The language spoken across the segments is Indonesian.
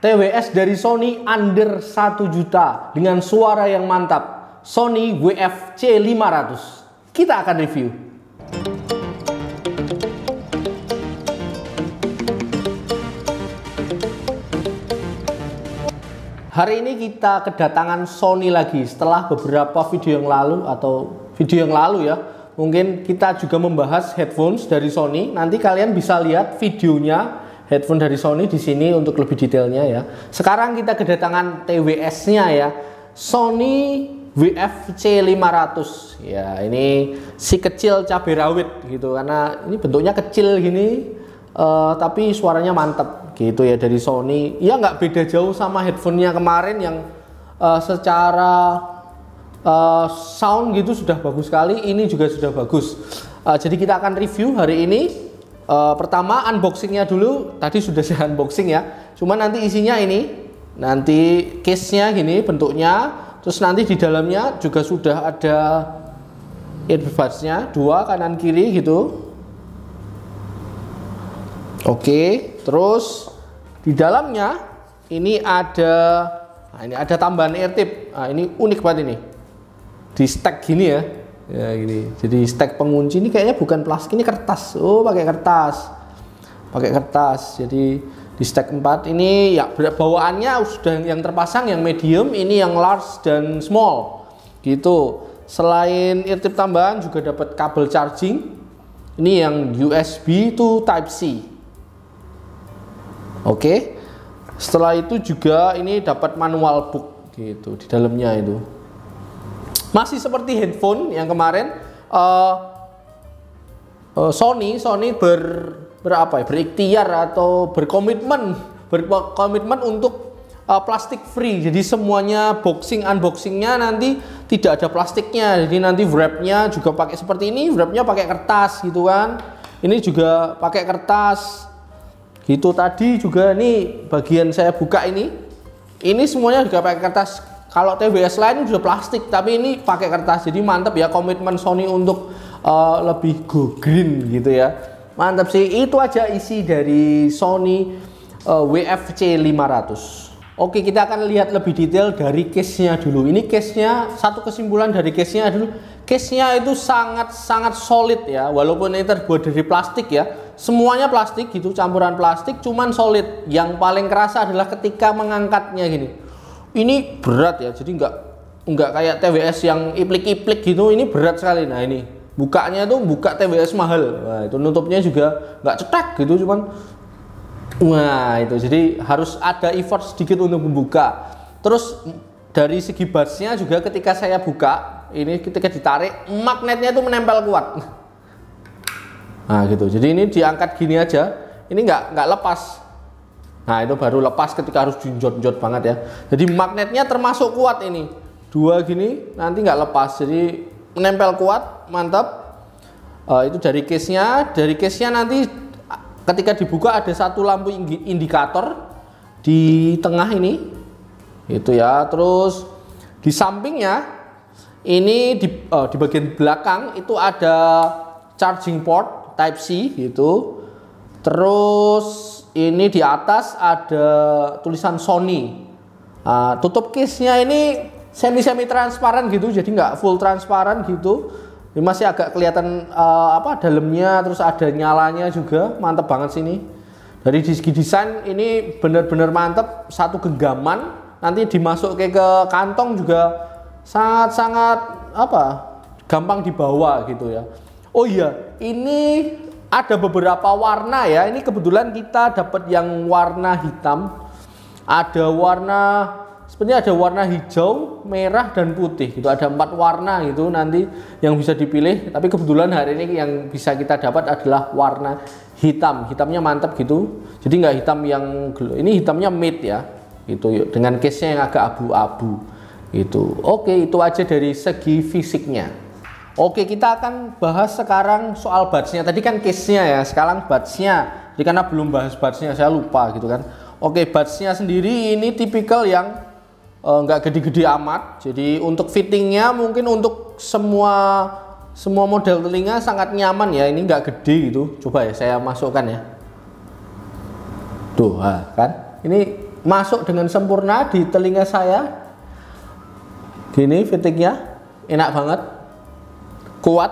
TWS dari Sony under 1 juta dengan suara yang mantap. Sony WF-C 500. Kita akan review. Hari ini kita kedatangan Sony lagi setelah beberapa video yang lalu ya. Mungkin kita juga membahas headphones dari Sony. Nanti kalian bisa lihat videonya headphone dari Sony di sini untuk lebih detailnya ya. Sekarang kita kedatangan TWS-nya ya. Sony WF-C 500. Ya, ini si kecil cabai rawit gitu karena ini bentuknya kecil gini tapi suaranya mantap gitu ya dari Sony. Ya nggak beda jauh sama headphone-nya kemarin yang secara sound gitu sudah bagus sekali. Ini juga sudah bagus. Jadi kita akan review hari ini. Pertama unboxingnya dulu. Tadi sudah saya unboxing ya. Cuma nanti isinya ini. Nanti case-nya gini bentuknya. Terus nanti di dalamnya juga sudah ada earbuds-nya 2 kanan kiri gitu. Oke. Terus di dalamnya ini ada tambahan ear tip. Nah, ini unik banget ini. Di stack gini ya. Ya gini, jadi stack pengunci ini kayaknya bukan plastik, ini kertas. Oh, pakai kertas. Jadi di stack 4 ini ya bawaannya sudah yang terpasang yang medium, ini yang large dan small gitu. Selain ear tip tambahan juga dapat kabel charging. Ini yang USB to Type C. Oke. Setelah itu juga ini dapat manual book gitu di dalamnya itu. Masih seperti headphone yang kemarin, Sony berikhtiar atau berkomitmen untuk plastik free. Jadi semuanya unboxingnya nanti tidak ada plastiknya. Jadi nanti wrapnya juga pakai seperti ini, wrapnya pakai kertas gitu kan. Ini juga pakai kertas gitu. Tadi juga nih bagian saya buka ini semuanya juga pakai kertas. Kalau TWS lain sudah plastik, tapi ini pakai kertas. Jadi mantap ya komitmen Sony untuk lebih go green gitu ya. Mantap sih. Itu aja isi dari Sony WF-C 500. Oke, kita akan lihat lebih detail dari case-nya dulu. Ini case-nya, satu kesimpulan dari case-nya dulu. Case-nya itu sangat solid ya. Walaupun ini terbuat dari plastik ya. Semuanya plastik gitu, campuran plastik, cuman solid. Yang paling kerasa adalah ketika mengangkatnya gini. Ini berat ya, jadi nggak kayak TWS yang iplik-iplik gitu. Ini berat sekali. Nah ini bukanya tuh buka TWS mahal. Nah itu nutupnya juga nggak cetek gitu, cuman wah itu jadi harus ada effort sedikit untuk membuka. Terus dari segi budsnya juga ketika saya buka ini, ketika ditarik magnetnya itu menempel kuat. Nah gitu, jadi ini diangkat gini aja, ini nggak lepas. Nah itu baru lepas ketika harus dijot-jot banget ya. Jadi magnetnya termasuk kuat ini. 2 gini nanti nggak lepas. Jadi menempel kuat, mantap. Itu dari case-nya. Dari case-nya nanti ketika dibuka ada satu lampu indikator di tengah ini. Itu ya. Terus di sampingnya ini di bagian belakang itu ada charging port Type C gitu. Terus ini di atas ada tulisan Sony. Tutup case-nya ini semi transparan gitu, jadi nggak full transparan gitu. Ini masih agak kelihatan dalamnya, terus ada nyalanya juga. Mantap banget sini. Dari segi desain ini benar-benar mantap, satu genggaman. Nanti dimasuk ke kantong juga sangat gampang dibawa gitu ya. Oh iya, ini ada beberapa warna ya. Ini kebetulan kita dapat yang warna hitam. Sebenarnya ada warna hijau, merah dan putih. Itu ada 4 warna gitu nanti yang bisa dipilih. Tapi kebetulan hari ini yang bisa kita dapat adalah warna hitam. Hitamnya mantap gitu. Jadi nggak hitam yang ini hitamnya matte ya. Gitu dengan case-nya yang agak abu-abu. Gitu. Oke, itu aja dari segi fisiknya. Oke, kita akan bahas sekarang soal buds-nya. Tadi kan case-nya ya, sekarang buds-nya. Jadi karena belum bahas buds-nya, saya lupa gitu kan. Oke, buds-nya sendiri ini tipikal yang nggak gede-gede amat. Jadi untuk fittingnya mungkin untuk semua model telinga sangat nyaman ya. Ini nggak gede gitu. Coba ya saya masukkan ya. Tuh, kan? Ini masuk dengan sempurna di telinga saya. Gini fittingnya, enak banget, kuat.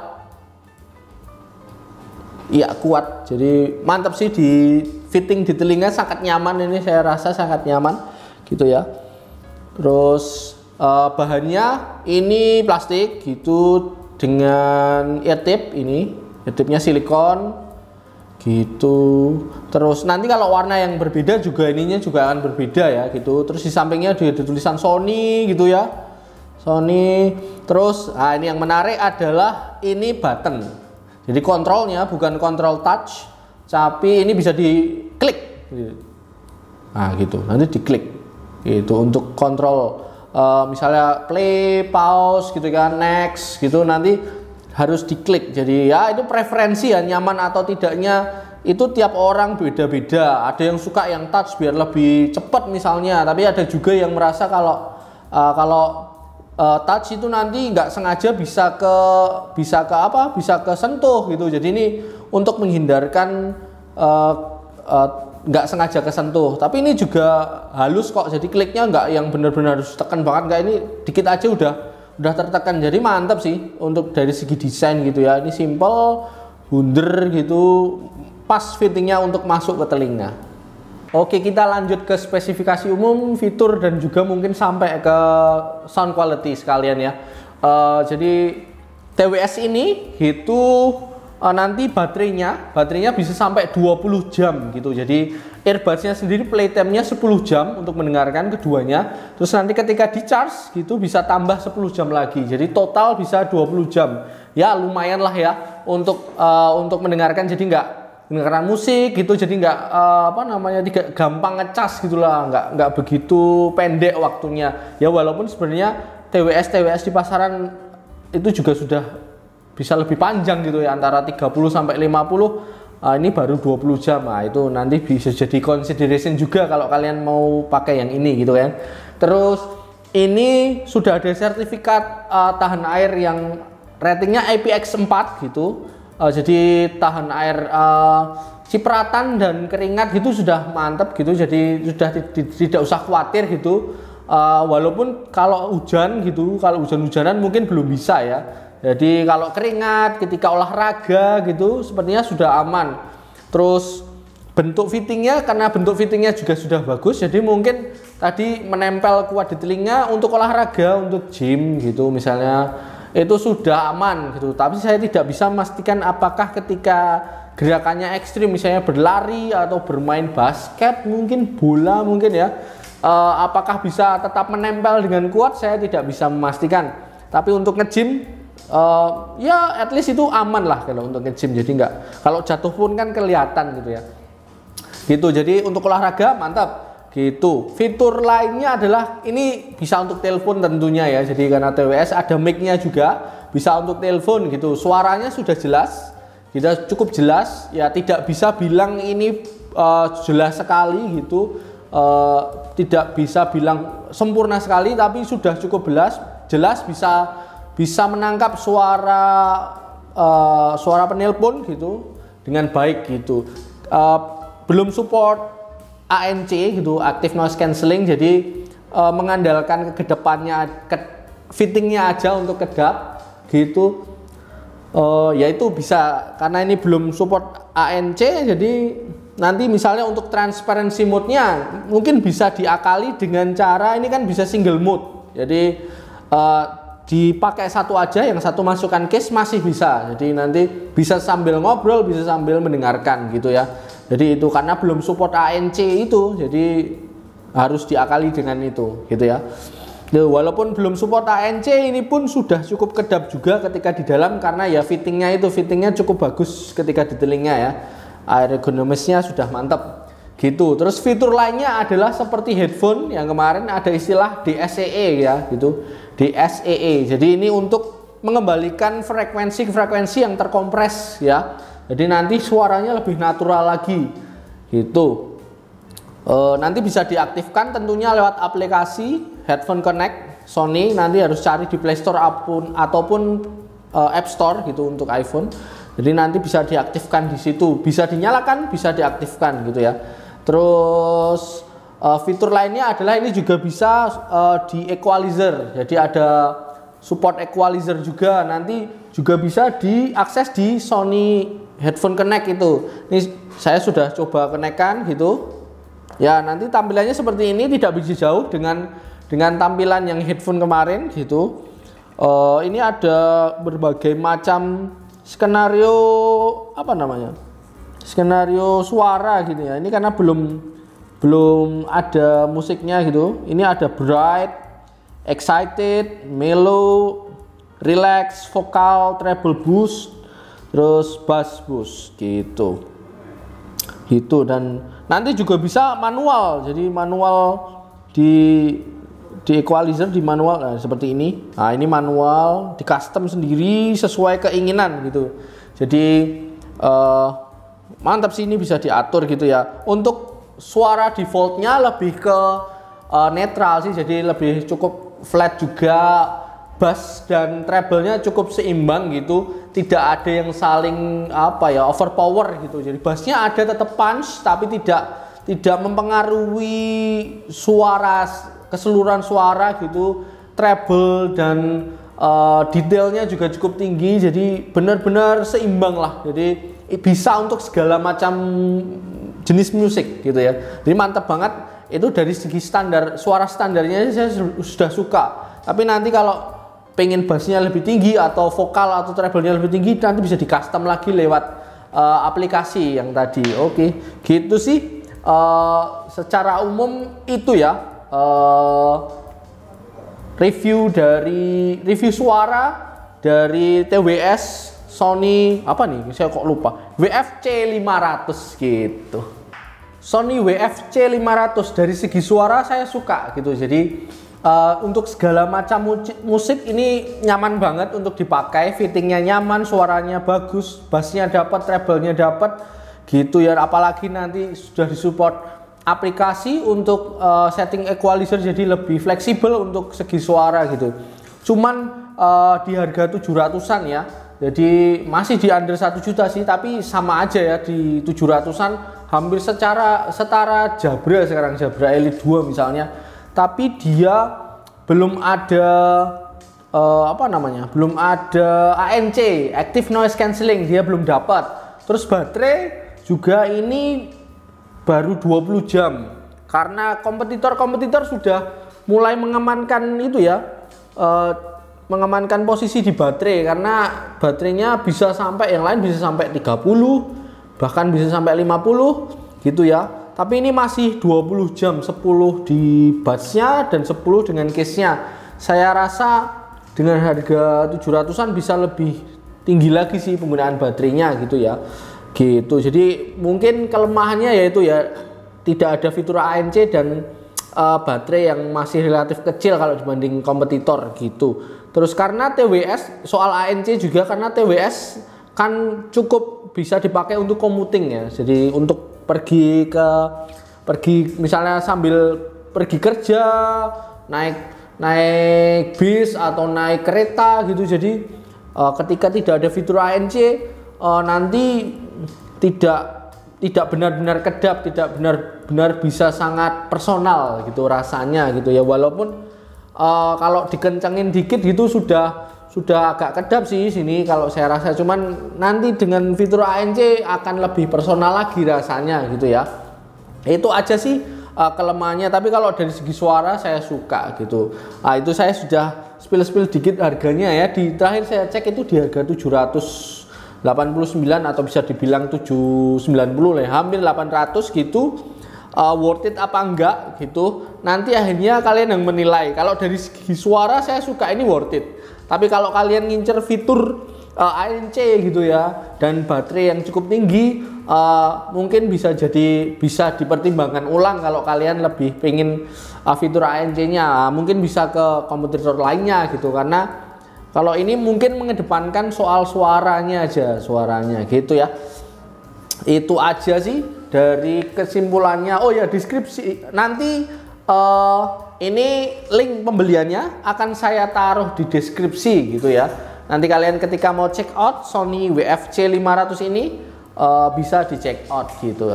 Iya kuat, jadi mantap sih di fitting di telinga, sangat nyaman ini, saya rasa sangat nyaman gitu ya. Terus bahannya ini plastik gitu dengan ear tip, ini ear tipnya silikon gitu. Terus nanti kalau warna yang berbeda juga ininya juga akan berbeda ya gitu. Terus di sampingnya ada tulisan Sony gitu ya, Sony. Terus ini yang menarik adalah ini button, jadi kontrolnya bukan kontrol touch tapi ini bisa diklik gitu. Nah gitu, nanti diklik itu untuk kontrol misalnya play, pause gitu kan, next gitu, nanti harus diklik. Jadi ya itu preferensi ya, nyaman atau tidaknya itu tiap orang beda-beda. Ada yang suka yang touch biar lebih cepat misalnya, tapi ada juga yang merasa kalau touch itu nanti nggak sengaja bisa ke sentuh gitu. Jadi ini untuk menghindarkan nggak sengaja kesentuh, tapi ini juga halus kok, jadi kliknya nggak yang benar-benar harus tekan banget, nggak, ini dikit aja udah tertekan. Jadi mantap sih untuk dari segi desain gitu ya. Ini simple, bunder gitu, pas fittingnya untuk masuk ke telinga. Oke, kita lanjut ke spesifikasi umum, fitur, dan juga mungkin sampai ke sound quality sekalian ya. Jadi TWS ini itu nanti baterainya bisa sampai 20 jam gitu. Jadi earbudsnya sendiri playtime-nya 10 jam untuk mendengarkan keduanya. Terus nanti ketika di charge gitu bisa tambah 10 jam lagi. Jadi total bisa 20 jam. Ya lumayan lah ya untuk mendengarkan, jadi nggak mendengarkan musik gitu, jadi nggak tidak gampang ngecas gitulah, nggak begitu pendek waktunya. Ya walaupun sebenarnya TWS di pasaran itu juga sudah bisa lebih panjang gitu ya, antara 30 sampai 50. Ini baru 20 jam. Nah, itu nanti bisa jadi consideration juga kalau kalian mau pakai yang ini gitu kan. Terus ini sudah ada sertifikat tahan air yang ratingnya IPX4 gitu. Jadi tahan air cipratan dan keringat gitu sudah mantap gitu. Jadi sudah tidak usah khawatir gitu. Walaupun kalau hujan gitu, kalau hujan-hujanan mungkin belum bisa ya. Jadi kalau keringat ketika olahraga gitu sepertinya sudah aman. Terus bentuk fittingnya, karena bentuk fittingnya juga sudah bagus, jadi mungkin tadi menempel kuat di telinga untuk olahraga, untuk gym gitu misalnya, itu sudah aman gitu. Tapi saya tidak bisa memastikan apakah ketika gerakannya ekstrim, misalnya berlari atau bermain basket, mungkin bola mungkin ya, apakah bisa tetap menempel dengan kuat, saya tidak bisa memastikan. Tapi untuk nge-gym ya at least itu aman lah kalau untuk nge-gym, jadi nggak, kalau jatuh pun kan kelihatan gitu ya gitu. Jadi untuk olahraga mantap gitu. Fitur lainnya adalah ini bisa untuk telepon tentunya ya, jadi karena TWS ada mic-nya juga, bisa untuk telepon gitu. Suaranya sudah jelas, kita cukup jelas ya, tidak bisa bilang ini jelas sekali gitu, tidak bisa bilang sempurna sekali, tapi sudah cukup jelas, bisa menangkap suara penelpon gitu dengan baik gitu. Belum support ANC gitu, active noise cancelling, jadi mengandalkan kedepannya fittingnya aja untuk kedap gitu. Ya itu bisa, karena ini belum support ANC, jadi nanti misalnya untuk transparency mode-nya mungkin bisa diakali dengan cara ini kan bisa single mode, jadi dipakai satu aja, yang satu masukkan case masih bisa, jadi nanti bisa sambil ngobrol, bisa sambil mendengarkan gitu ya. Jadi itu karena belum support ANC itu, jadi harus diakali dengan itu gitu ya. Walaupun belum support ANC, ini pun sudah cukup kedap juga ketika di dalam, karena ya fittingnya cukup bagus ketika di telinga ya, ergonomisnya sudah mantap gitu. Terus fitur lainnya adalah seperti headphone yang kemarin ada istilah DSEE ya gitu, DSEE. Jadi ini untuk mengembalikan frekuensi yang terkompres ya, jadi nanti suaranya lebih natural lagi gitu. Nanti bisa diaktifkan tentunya lewat aplikasi Headphone Connect Sony, nanti harus cari di Play Store ataupun App Store gitu untuk iPhone. Jadi nanti bisa diaktifkan di situ, bisa dinyalakan, bisa diaktifkan gitu ya. Terus Fitur lainnya adalah ini juga bisa di equalizer, jadi ada support equalizer juga, nanti juga bisa diakses di Sony Headphone Connect itu. Ini saya sudah coba konekkan gitu. Ya, nanti tampilannya seperti ini, tidak begitu jauh dengan tampilan yang headphone kemarin gitu. Ini ada berbagai macam skenario skenario suara gitu ya. Ini karena belum ada musiknya gitu. Ini ada bright, excited, mellow, relax, vokal, treble boost, terus bass boost gitu. Dan nanti juga bisa manual. Jadi manual di equalizer di manual, nah, seperti ini. Nah, ini manual, di custom sendiri sesuai keinginan gitu. Jadi mantap sih, ini bisa diatur gitu ya. Untuk suara defaultnya lebih ke netral sih, jadi lebih cukup flat juga, bass dan treble-nya cukup seimbang gitu, tidak ada yang saling overpower gitu. Jadi bassnya ada tetap punch, tapi tidak mempengaruhi keseluruhan suara gitu. Treble dan detailnya juga cukup tinggi, jadi benar-benar seimbang lah. Jadi bisa untuk segala macam jenis musik gitu ya. Jadi mantap banget. Itu dari segi suara standarnya saya sudah suka. Tapi nanti kalau pengen bassnya lebih tinggi atau vokal atau treble-nya lebih tinggi, nanti bisa di custom lagi lewat aplikasi yang tadi. Oke, gitu sih. Secara umum itu ya review suara dari TWS Sony saya kok lupa, WF-C 500 gitu. Sony WF-C 500 dari segi suara saya suka gitu. Jadi untuk segala macam musik ini nyaman banget untuk dipakai, fittingnya nyaman, suaranya bagus, bassnya dapat, treble-nya dapat gitu ya. Apalagi nanti sudah disupport aplikasi untuk setting equalizer, jadi lebih fleksibel untuk segi suara gitu. Cuman di harga 700-an ya. Jadi masih di under 1 juta sih, tapi sama aja ya, di 700-an hampir setara Jabra sekarang, Jabra Elite 2 misalnya. Tapi dia belum ada belum ada ANC, Active Noise Cancelling, dia belum dapat. Terus baterai juga ini baru 20 jam. Karena kompetitor sudah mulai mengamankan itu ya, mengamankan posisi di baterai, karena baterainya bisa sampai, yang lain bisa sampai 30, bahkan bisa sampai 50 gitu ya. Tapi ini masih 20 jam, 10 di bassnya dan 10 dengan case-nya. Saya rasa dengan harga 700-an bisa lebih tinggi lagi sih penggunaan baterainya gitu ya. Gitu. Jadi mungkin kelemahannya yaitu ya tidak ada fitur ANC dan baterai yang masih relatif kecil kalau dibanding kompetitor gitu. Terus karena TWS, soal ANC juga, karena TWS kan cukup bisa dipakai untuk commuting ya. Jadi untuk pergi misalnya sambil pergi kerja, naik bis atau naik kereta gitu. Jadi ketika tidak ada fitur ANC, nanti tidak benar-benar kedap, tidak benar-benar bisa sangat personal gitu rasanya gitu ya. Walaupun kalau dikencengin dikit gitu sudah agak kedap sih sini kalau saya rasa, cuman nanti dengan fitur ANC akan lebih personal lagi rasanya gitu ya. Itu aja sih kelemahannya, tapi kalau dari segi suara saya suka gitu. Nah, itu saya sudah spill dikit harganya ya. Terakhir saya cek itu di harga 789 atau bisa dibilang 790 lah, hampir 800 gitu. Worth it apa enggak gitu, nanti akhirnya kalian yang menilai. Kalau dari segi suara saya suka ini worth it, tapi kalau kalian ngincer fitur ANC gitu ya dan baterai yang cukup tinggi, mungkin bisa dipertimbangkan ulang. Kalau kalian lebih pengen fitur ANC-nya, mungkin bisa ke kompetitor lainnya gitu, karena kalau ini mungkin mengedepankan soal suaranya gitu ya. Itu aja sih dari kesimpulannya. Oh ya, deskripsi nanti ini link pembeliannya akan saya taruh di deskripsi gitu ya. Nanti kalian ketika mau check out Sony WF-C 500 ini bisa di check out gitu.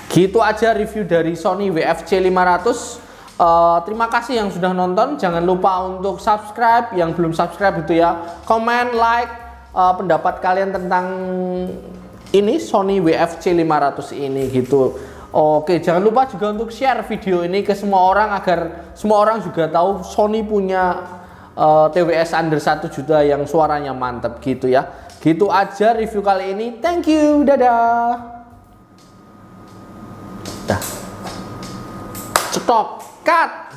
Gitu aja review dari Sony WF-C 500. Terima kasih yang sudah nonton. Jangan lupa untuk subscribe, yang belum subscribe itu ya, comment, like pendapat kalian tentang ini Sony WF-C 500 ini gitu. Oke, jangan lupa juga untuk share video ini ke semua orang agar semua orang juga tahu Sony punya TWS under 1 juta yang suaranya mantap gitu ya. Gitu aja review kali ini. Thank you, dadah. Dah. Stop, cut.